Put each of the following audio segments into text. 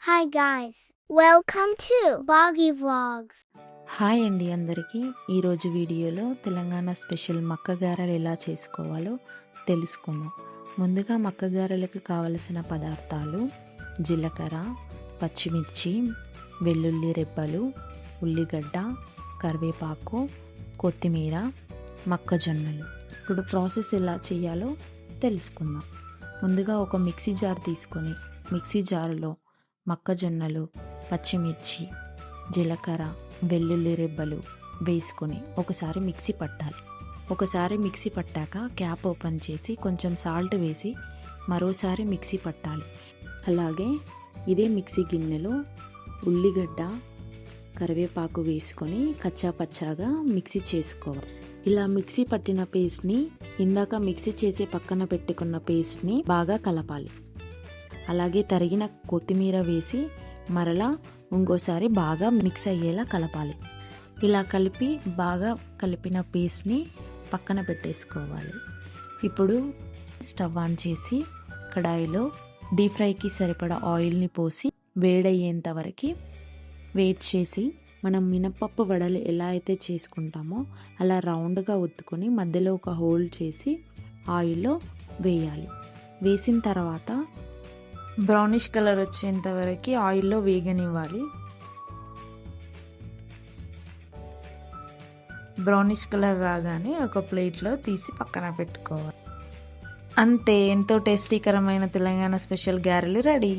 Hi guys, welcome to Boggy Vlogs. Hi అండి అందరికీ. ఈరోజు వీడియోలో తెలంగాణ స్పెషల్ మక్క గారెలు ఎలా చేసుకోవాలో తెలుసుకుందాం. ముందుగా మక్క గారెలకు కావలసిన పదార్థాలు జీలకర్ర, పచ్చిమిర్చి, వెల్లుల్లి రెబ్బలు, ఉల్లిగడ్డ, కరివేపాకు, కొత్తిమీర, మొక్కజొన్నలు. ఇప్పుడు ప్రాసెస్ ఎలా చేయాలో తెలుసుకుందాం. ముందుగా ఒక మిక్సీ జార్ తీసుకొని మిక్సీ జారులో మొక్కజొన్నలు, పచ్చిమిర్చి, జీలకర్ర, వెల్లుల్లి రెబ్బలు వేసుకొని ఒకసారి మిక్సీ పట్టాలి. ఒకసారి మిక్సీ పట్టాక క్యాప్ ఓపెన్ చేసి కొంచెం సాల్ట్ వేసి మరోసారి మిక్సీ పట్టాలి. అలాగే ఇదే మిక్సీ గిన్నెలో ఉల్లిగడ్డ, కరివేపాకు వేసుకొని కచ్చాపచ్చాగా మిక్సీ చేసుకోవాలి. ఇలా మిక్సీ పట్టిన పేస్ట్ని ఇందాక మిక్సీ చేసి పక్కన పెట్టుకున్న పేస్ట్ని బాగా కలపాలి. అలాగే తరిగిన కొత్తిమీర వేసి మరలా ఇంకోసారి బాగా మిక్స్ అయ్యేలా కలపాలి. ఇలా బాగా కలిపిన పేస్ట్ని పక్కన పెట్టేసుకోవాలి. ఇప్పుడు స్టవ్ ఆన్ చేసి కడాయిలో డీప్ ఫ్రైకి సరిపడా ఆయిల్ని పోసి వేడయ్యేంత వరకు వెయిట్ చేసి మనం మినపప్పు వడలు ఎలా అయితే చేసుకుంటామో అలా రౌండ్గా ఒత్తుకొని మధ్యలో ఒక హోల్ చేసి ఆయిల్లో వేయాలి. వేసిన తర్వాత బ్రౌనిష్ కలర్ వచ్చేంత వరకు ఆయిల్లో వేగనివ్వాలి. బ్రౌనిష్ కలర్ రాగానే ఒక ప్లేట్లో తీసి పక్కన పెట్టుకోవాలి. అంతే, ఎంతో టేస్టీకరమైన తెలంగాణ స్పెషల్ గారెలు రెడీ.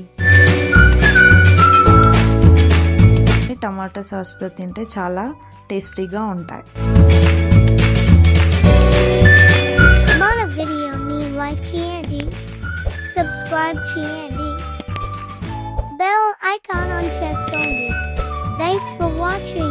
టమాటా సాస్తో తింటే చాలా టేస్టీగా ఉంటాయి. మన వీడియోని లైక్ చేయండి, సబ్స్క్రైబ్ చేయండి, బెల్ ఐకాన్ ఆన్ చేసుకోండి. Thanks for watching.